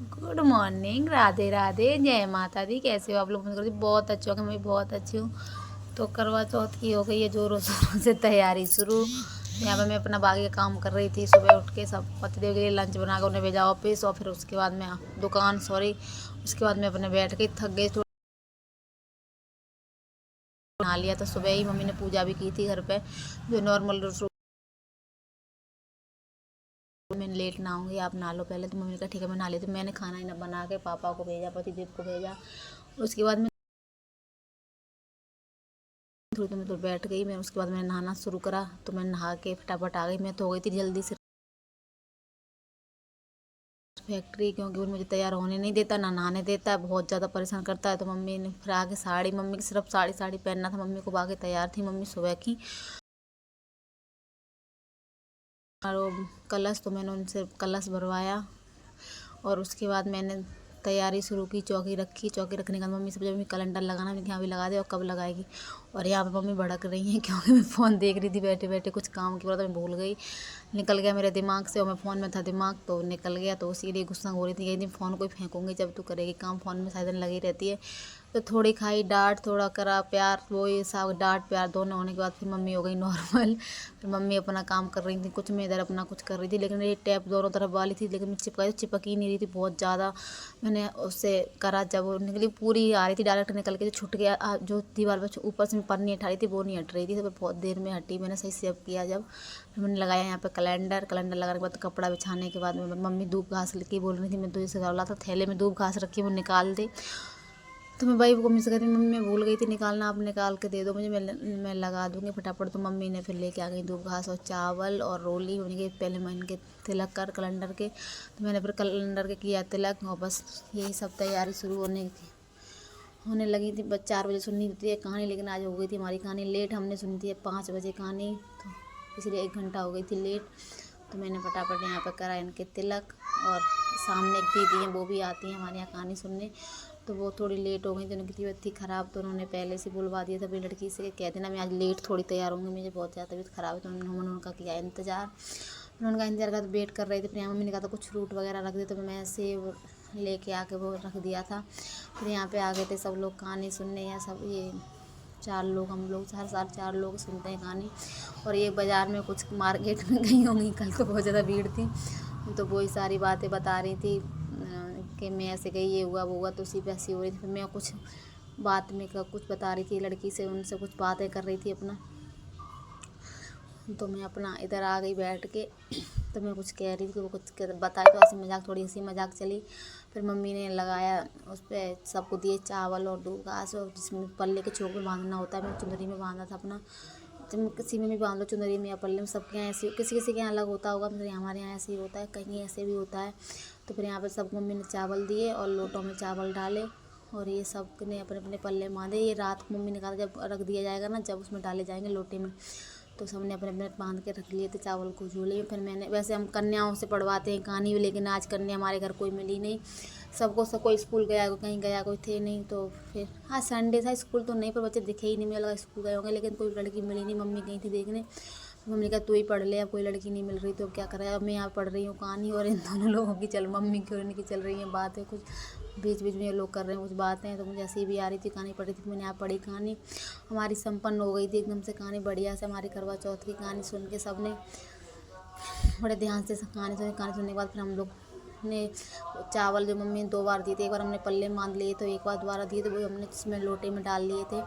Good morning, Radhe Radhe, जय माता दी। कैसे हो आप लोग? मुझे बहुत अच्छे हो, मैं बहुत अच्छी हूँ। तो करवा चौथ की हो गई है जोरों शोरों से तैयारी शुरू। यहाँ पे मैं अपना बाकी का काम कर रही थी। सुबह उठ के सब पतिदेव के लिए लंच बना कर उन्हें भेजा ऑफिस, और फिर उसके बाद मैं दुकान, सॉरी, उसके बाद मैं अपने बैठ के थक गई, थोड़ा नहा लिया। तो सुबह ही मम्मी ने पूजा भी की थी घर पे, जो नॉर्मल। मैं लेट ना आऊँगी, आप नहा लो पहले। तो मम्मी ने कहा ठीक है मैं नहा लेती हूँ। मैंने खाना ही ना बना के पापा को भेजा, पतिदेव को भेजा। उसके बाद मैं थोड़ी देर में तो बैठ गई मैं। उसके बाद मैंने नहाना शुरू करा, तो मैं नहा के फटाफट आ गई। मैं तो हो गई थी जल्दी से फैक्ट्री, क्योंकि वो मुझे तैयार होने नहीं देता, ना नहाने देता है, बहुत ज़्यादा परेशान करता है। तो मम्मी ने फिर आके साड़ी, मम्मी की सिर्फ साड़ी साड़ी पहनना था, मम्मी को बाकी तैयार थी मम्मी सुबह की। और वो कलश, तो मैंने उनसे कलश भरवाया, और उसके बाद मैंने तैयारी शुरू की। चौकी रखी, चौकी रखने के बाद मम्मी सब, जब मैं कैलेंडर लगाना, मैं यहाँ भी लगा दे और कब लगाएगी। और यहाँ पे मम्मी भड़क रही हैं क्योंकि मैं फ़ोन देख रही थी बैठे बैठे, कुछ काम की वजह तो मैं भूल गई, निकल गया मेरे दिमाग से, और मैं फ़ोन में था दिमाग तो निकल गया। तो उसी लिए गुस्सा हो रही थी, एक दिन फ़ोन को ही फेंकूंगी जब तू करेगी काम, फ़ोन में सारी दिन लगी रहती है। तो थोड़ी खाई डांट, थोड़ा करा प्यार, वो ये सब डांट प्यार दोनों होने के बाद फिर मम्मी हो गई नॉर्मल। फिर मम्मी अपना काम कर रही थी, कुछ मैं इधर अपना कुछ कर रही थी। लेकिन मेरी टैप दोनों तरफ वाली थी, लेकिन मैं चिपकाई तो चिपक ही नहीं रही थी बहुत ज़्यादा। मैंने उससे करा, जब वो निकली पूरी आ रही थी डायरेक्ट निकल के, जो छूट गया जो दीवार पर ऊपर से मैं पन्नी हटा रही थी वो नहीं हट रही थी। तो बहुत देर में हटी, मैंने सही सेव किया जब। फिर मैंने लगाया यहाँ पे कैलेंडर, कैलेंडर लगाने के बाद कपड़ा बिछाने के बाद मम्मी दूब घास लेके बोल रही थी, मैं तुझे बोला था थैले में दूब घास रखी वो निकाल दे। तो मैं भाई को मम्मी से कहती, मम्मी मैं भूल गई थी निकालना, आप निकाल के दे दो मुझे, मैं लगा दूँगी फटाफट। तो मम्मी ने फिर लेके आ गई दूब घास और चावल और रोली उनके, पहले मैं इनके तिलक कर कैलेंडर के, तो मैंने फिर कैलेंडर के किया तिलक, और बस यही सब तैयारी शुरू होने लगी थी। बस 4 बजे सुननी होती है कहानी, लेकिन आज हो गई थी हमारी कहानी लेट, हमने सुनी थी 5 बजे कहानी, तो इसलिए 1 घंटा हो गई थी लेट। तो मैंने फटाफट यहाँ पर करा इनके तिलक, और सामने एक दीदी हैं वो भी आती हैं हमारे यहाँ कहानी सुनने, तो वो थोड़ी लेट हो गई, तो उनकी तबीयत थी ख़राब, तो उन्होंने पहले से बुलवा दिया था अपनी लड़की से, कह देना मैं आज लेट थोड़ी तैयार होंगी, मुझे बहुत ज़्यादा तबीयत ख़राब है। तो उन्होंने उनका किया इंतज़ार, उनका इंतज़ार का वेट कर रहे थे। फिर मम्मी ने कहा था कुछ फ्रूट वगैरह रख दे, तो मैं सेब लेके आके वो रख दिया था। फिर यहाँ पे आ गए थे सब लोग कहानी सुनने, या सब ये 4 लोग, हम लोग हर साल 4 लोग सुनते हैं कहानी। और ये बाज़ार में कुछ मार्केट में गई होंगी कल, तो बहुत ज़्यादा भीड़ थी, तो वही सारी बातें बता रही थी कि मैं ऐसे गई, ये हुआ वो हुआ, तो उसी पे हंसी हो रही थी। फिर मैं कुछ बात में कुछ बता रही थी लड़की से, उनसे कुछ बातें कर रही थी अपना। तो मैं अपना इधर आ गई बैठ के, तो मैं कुछ कह रही थी, वो कुछ बताए, तो हंसी मजाक, थोड़ी हंसी मजाक चली। फिर मम्मी ने लगाया उस पर, सबको दिए चावल और दूब घास, और जिसमें पल्ले के चोक में बांधना होता है, मैं चुनरी में बांधा था अपना। तुम किसी में भी बांध लो, चुनरी में या पल्ले में, सबके यहाँ ऐसे, किसी किसी के यहाँ अलग होता होगा, मतलब हमारे यहाँ ऐसे ही होता है, कहीं ऐसे भी होता है। तो फिर यहाँ पर सब मम्मी ने चावल दिए और लोटों में चावल डाले, और ये सब ने अपने अपने पल्ले बांधे। ये रात को मम्मी ने कहा जब रख दिया जाएगा ना, जब उसमें डाले जाएंगे लोटे में, तो सबने अपने अपने बांध के रख लिए थे चावल को झोले में। फिर मैंने, वैसे हम कन्याओं से पढ़वाते हैं कहानी, लेकिन आज कन्या हमारे घर कोई मिली नहीं, सबको सब कोई स्कूल गया, कोई कहीं गया, कोई थे नहीं। तो फिर हाँ संडे था, स्कूल तो नहीं, पर बच्चे दिखे ही नहीं, मुझे लगा स्कूल गए होंगे, लेकिन कोई लड़की मिली नहीं, मम्मी गई थी देखने। मम्मी ने कहा तू ही पढ़ ले, अब कोई लड़की नहीं मिल रही तो क्या कर रहा है। अब मैं यहाँ पढ़ रही हूँ कहानी, और इन दोनों लोगों की चल, मम्मी की और इनकी चल रही है बातें, कुछ बीच बीच में ये लोग कर रहे हैं कुछ बातें, तो मुझे हंसी भी आ रही थी। कहानी पढ़ रही थी, मैंने यहाँ पढ़ी कहानी, हमारी संपन्न हो गई थी एकदम से कहानी, बढ़िया से हमारी करवा चौथ की कहानी सुन के सबने बड़े ध्यान से कहानी सुनी। कहानी सुनने के बाद फिर हम लोग ने चावल जो मम्मी ने 2 बार दिए थे, एक बार हमने पल्ले में बांध लिए, तो एक बार दोबारा दिए, तो वो हमने जिसमें लोटे में डाल लिए थे,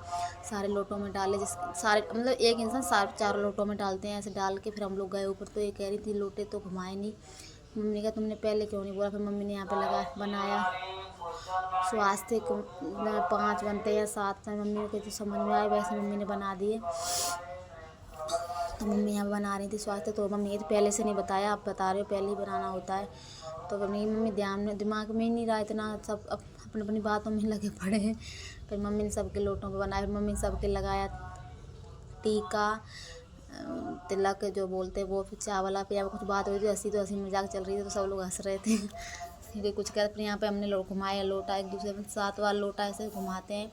सारे लोटों में डाले, जिस सारे मतलब एक इंसान सारे 4 लोटों में डालते हैं, ऐसे डाल के फिर हम लोग गए ऊपर। तो ये कह रही थी लोटे तो घुमाए नहीं, मम्मी ने कहा तुमने पहले क्यों नहीं बोला। फिर मम्मी ने यहाँ पे लगा बनाया स्वास्थ्य को, 5 बनते हैं या 7, मम्मी को तो समझ में आए वैसे मम्मी ने बना दिए। तो मम्मी यहाँ बना रही थी स्वास्थ्य, तो मम्मी ये तो पहले से नहीं बताया, आप बता रहे हो पहले ही बनाना होता है। तो मम्मी ध्यान में, दिमाग में ही नहीं रहा इतना, सब अपनी अपनी बातों में लगे पड़े हैं। फिर मम्मी ने सबके लोटों पे बनाया, फिर मम्मी ने सबके लगाया टीका, तिलक जो बोलते हैं वो, फिर चावल आप, यहाँ कुछ बात हो रही थी, तो हंसी मजाक चल रही थी, तो सब लोग हंस रहे थे। फिर कुछ कर, फिर यहाँ पे हमने लोग घुमाया लोटा, एक दूसरे में 7 बार लोटा ऐसे घुमाते हैं,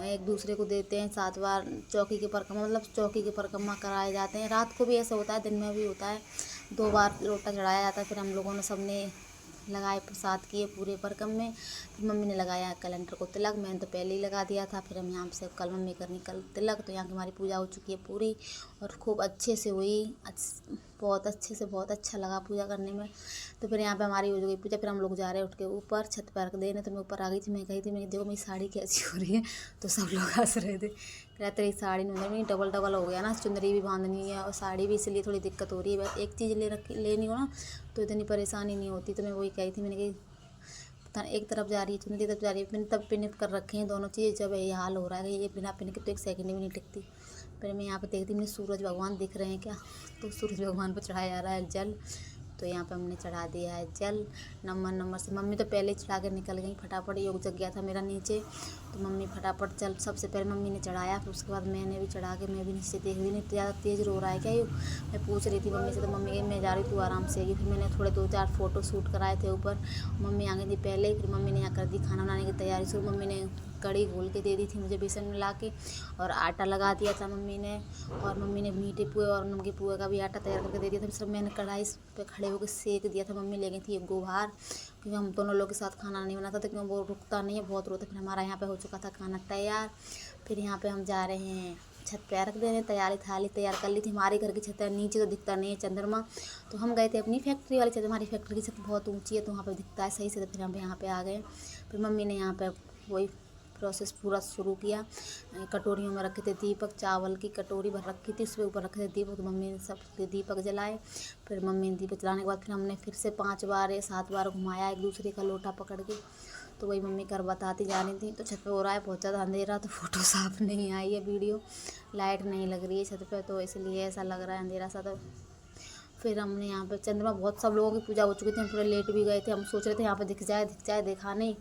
एक दूसरे को देते हैं 7 बार। चौकी की परिक्रमा, मतलब चौकी की परिक्रमा कराए जाते हैं, रात को भी ऐसा होता है, दिन में भी होता है, 2 बार लोटा चढ़ाया जाता है। फिर हम लोगों ने सबने लगाए, प्रसाद किए पूरे परकम में। फिर मम्मी ने लगाया कैलेंडर को तिलक, मैंने तो पहले ही लगा दिया था। फिर हम यहाँ से कल मम्मी करनी कल तिलक, तो यहाँ की हमारी पूजा हो चुकी है पूरी और खूब अच्छे से हुई, बहुत अच्छे से, बहुत अच्छा लगा पूजा करने में। तो फिर यहाँ पे हमारी हो गई पूजा। फिर हम लोग जा रहे हैं उठ के ऊपर छत पर रख देने। तो मैं ऊपर आ गई थी, मैं कही थी मैं देखो मेरी साड़ी कैसी हो रही है। तो सब लोग हंस रहे थे, कह रहे साड़ी नहीं डबल डबल हो गया ना, चुंदरी भी बांधनी है और साड़ी भी, इसलिए थोड़ी दिक्कत हो रही है। बस एक चीज़ लेनी हो ना तो इतनी परेशानी नहीं होती। तो मैं वही कही थी, मैंने कही एक तरफ जा रही है चुंदरी, तरफ जा रही है, मैंने तब पिन कर रखे हैं दोनों चीज़। जब ये हाल हो रहा है ये बिना पिन के तो एक सेकंड भी नहीं टिकती। फिर मैं यहाँ पे देखती मैंने सूरज भगवान दिख रहे हैं क्या, तो सूरज भगवान पर चढ़ाया जा रहा है जल। तो यहाँ पे हमने चढ़ा दिया है जल नंबर से। मम्मी तो पहले ही चढ़ा के निकल गई फटाफट, योग जग गया था मेरा नीचे। तो मम्मी फटाफट चल, सबसे पहले मम्मी ने चढ़ाया, फिर उसके बाद मैंने भी चढ़ा के मैं भी नीचे देख रही, नहीं ज़्यादा तेज़ रो रहा है क्या ये, मैं पूछ रही थी मम्मी से। तो मम्मी कही मैं जा रही, तू आराम से आएगी। फिर मैंने थोड़े 2-4 फ़ोटो शूट कराए थे ऊपर, मम्मी आ गई थी पहले ही। फिर मम्मी ने यहाँ कर दी खाना बनाने की तैयारी शुरू। मम्मी ने कड़ी घोल के दे दी थी मुझे बेसन मिला के, और आटा लगा दिया था मम्मी ने। और मम्मी ने मीठे पुए और नमकीन पुए का भी आटा तैयार करके दे दिया था। सब मैंने कढ़ाई पे खड़े होकर सेक दिया था। मम्मी ले गई थी एक गोभार, क्योंकि हम दोनों लोग के साथ खाना नहीं बनाता था, क्योंकि वो रुकता नहीं है, बहुत रोते। फिर हमारा यहाँ पे हो चुका था खाना तैयार। फिर यहाँ पे हम जा रहे हैं छत पे रख देने, तैयारी थाली तैयार कर ली थी। हमारे घर की छत है, नीचे तो दिखता नहीं है चंद्रमा। तो हम गए थे अपनी फैक्ट्री वाली छत, हमारी फैक्ट्री की छत बहुत ऊंची है, तो वहाँ पे दिखता है सही से। तो फिर हम यहाँ पे आ गए। फिर मम्मी ने यहाँ पे वही प्रोसेस पूरा शुरू किया। कटोरियों में रखे थे दीपक, चावल की कटोरी भर रखी थी, उसके ऊपर रखे थे दीपक। तो मम्मी ने सब दीपक जलाए। फिर मम्मी ने दीपक जलाने के बाद फिर हमने फिर से 5 बार या 7 बार घुमाया एक दूसरे का लोटा पकड़ के। तो वही मम्मी कर बताती जा रही थी। तो छत पे हो रहा है बहुत ज़्यादा अंधेरा, तो फ़ोटो साफ नहीं आई है, वीडियो लाइट नहीं लग रही है छत पे, तो इसलिए ऐसा लग रहा है अंधेरा सा। तो फिर हमने यहाँ पे चंद्रमा, बहुत सब लोगों की पूजा हो चुकी थी, हम थोड़े लेट भी गए थे। हम सोच रहे थे यहाँ पे दिख जाए, देखा नहीं।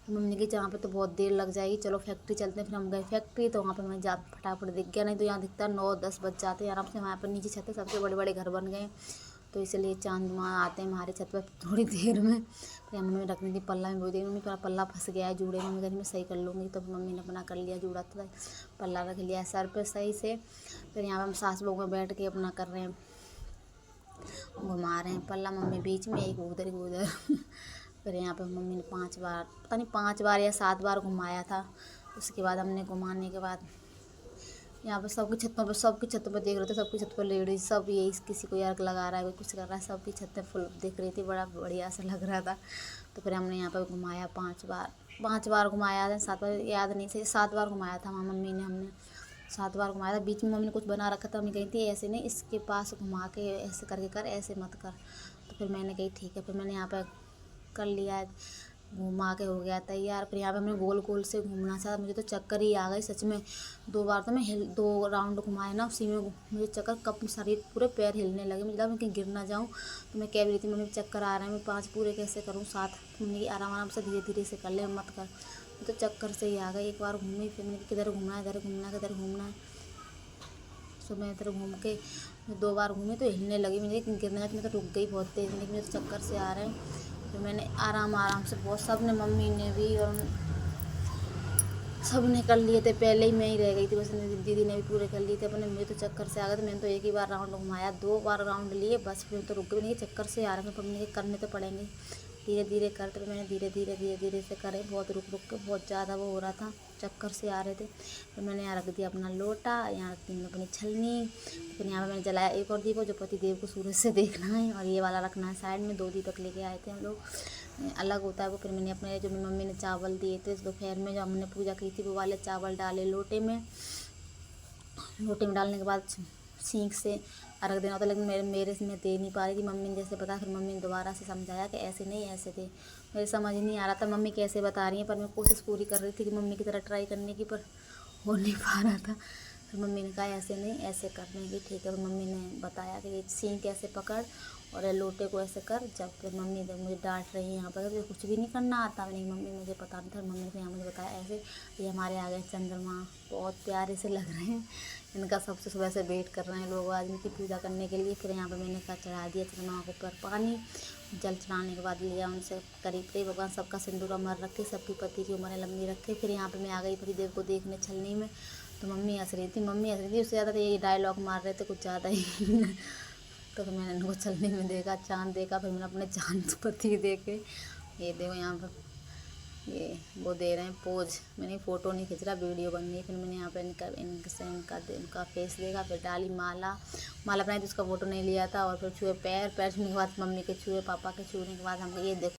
मम्मी ने कही जहाँ पे तो बहुत देर लग जाएगी, चलो फैक्ट्री चलते हैं। फिर हम गए फैक्ट्री, तो वहाँ पे हमें फटाफट दिख गया, नहीं तो यहाँ दिखता 9-10 बज जाते हैं आराम से। वहाँ पर नीचे छत है, सबसे बड़े बड़े घर बन गए, तो इसलिए चांद वहाँ आते हैं हमारे छत पर थोड़ी देर में। फिर मम्मी रखनी थी पल्ला में, बोल दी मम्मी थोड़ा पल्ला फंस गया है जूड़े में, मगर मैं सही कर लूँगी। तो मम्मी ने अपना कर लिया जूड़ा, तो पल्ला रख लिया सर पे सही से। फिर यहाँ पर हम सास बहू में बैठ के अपना कर रहे हैं, घुमा रहे हैं पल्ला, मम्मी बीच में, एक उधर एक उधर। फिर यहाँ पे मम्मी ने 5 बार, पता नहीं 5 बार या 7 बार घुमाया था। उसके बाद हमने घुमाने के बाद यहाँ पे सबकी छतों पर देख रहे थे, सबकी छत पर लेडीज सब यही, किसी को अर्घ लगा रहा है, कोई कुछ कर रहा है, सबकी छतें फुल दिख रही थी, बड़ा बढ़िया सा लग रहा था। तो फिर हमने यहाँ पर घुमाया 5 बार घुमाया था, 7 बार याद नहीं सही, 7 बार घुमाया था वहाँ मम्मी ने, हमने 7 बार घुमाया था। बीच में मम्मी ने कुछ बना रखा था, मम्मी कही थी ऐसे नहीं, इसके पास घुमा के ऐसे करके कर, ऐसे मत कर। तो फिर मैंने कही ठीक है। फिर मैंने यहाँ पर कर लिया, घुमा के हो गया तैयार। फिर यहाँ पे हमने गोल गोल से घूमना था, मुझे तो चक्कर ही आ गई सच में। 2 बार तो मैं 2 राउंड घुमाए ना, उसी में मुझे चक्कर, कब शरीर पूरे पैर हिलने लगे, मुझे लगा मैं कहीं गिर ना जाऊँ। तो मैं कह भी रही थी मम्मी चक्कर आ रहा है, मैं 5 पूरे कैसे करूँ 7। मम्मी आराम आराम से धीरे धीरे से कर ले, मत कर। तो चक्कर से ही आ गई। एक बार घूमी, फिर मैंने किधर घूमना है, इधर घूमना है, किधर घूमना है। तो मैं इधर घूम के 2 बार घूमी तो हिलने लगी, मुझे गिरने लगी, मैं तो रुक गई बहुत तेज़, लेकिन मुझे चक्कर से आ रहे हैं। फिर मैंने आराम से बहुत, सब ने, मम्मी ने भी और सब ने कर लिए थे, पहले ही मैं ही रह गई थी बस, दीदी ने भी पूरे कर लिए थे अपने। मुझे तो चक्कर से आ गए थे, मैंने तो एक ही बार राउंड घुमाया, 2 बार राउंड लिए बस, फिर तो रुक गई नहीं, चक्कर से आ रहे थे। मम्मी के करने तो पड़ेंगे, धीरे धीरे करते, तो मैंने धीरे धीरे से करे, बहुत रुक के, बहुत ज़्यादा वो हो रहा था, चक्कर से आ रहे थे। फिर मैंने यहाँ रख दिया अपना लोटा, यहाँ रख दी अपनी छलनी। फिर यहाँ पर मैंने जलाया एक और दीपक, जो पति देव को सूरज से देखना है, और ये वाला रखना है साइड में। 2 दीपक लेके आए थे हम लोग, अलग होता है वो। फिर मैंने अपने, जो मम्मी ने चावल दिए थे दोपहर में, जो हमने पूजा की थी, वो वाले चावल डाले लोटे में डालने के बाद सींक से रख देना होता, लेकिन मेरे से मैं दे नहीं पा रही थी। मम्मी ने जैसे बताया, फिर मम्मी ने दोबारा से समझाया कि ऐसे नहीं, ऐसे दे। मेरे समझ नहीं आ रहा था मम्मी कैसे बता रही हैं, पर मैं कोशिश पूरी कर रही थी कि मम्मी की तरह ट्राई करने की, पर हो नहीं पा रहा था। फिर मम्मी ने कहा ऐसे नहीं, ऐसे करने की, ठीक है। फिर मम्मी ने बताया कि ये सींक ऐसे पकड़ और लोटे को ऐसे कर। जब फिर मम्मी जब मुझे डांट रही है यहाँ पर, तो कुछ भी नहीं करना आता नहीं, मम्मी मुझे पता नहीं था, मम्मी ने यहाँ मुझे बताया ऐसे। ये हमारे आ गए चंद्रमा, बहुत प्यारे से लग रहे हैं, इनका सबसे सुबह से वेट कर रहे हैं लोग आज इनकी पूजा करने के लिए। फिर यहाँ पर मैंने कहा चढ़ा दिया चंद्रमा के ऊपर पानी, जल चढ़ाने के बाद लिया उनसे करीब करीब, भगवान सबका सिंदूर अमर रखे, सबकी पति की उम्र लंबी रखे। फिर यहाँ पे मैं आ गई पतिदेव को देखने छलनी में, तो मम्मी हंस रही थी, उससे ज़्यादा तो ये डायलॉग मार रहे थे कुछ ज़्यादा ही। तो फिर मैंने इनको चलने में देखा, चाँद देखा, फिर मैंने अपने चाँद पति देखे। ये देखो यहाँ पर ये वो दे रहे हैं पोज। मैंने फ़ोटो नहीं खींच रहा, वीडियो बन रही है। फिर मैंने यहाँ पर इनका फेस देखा, फिर डाली माला बनाई, तो उसका फ़ोटो नहीं लिया था। और फिर छुए पैर छूने के बाद मम्मी के छुए, पापा के छूने के बाद हम ये देखो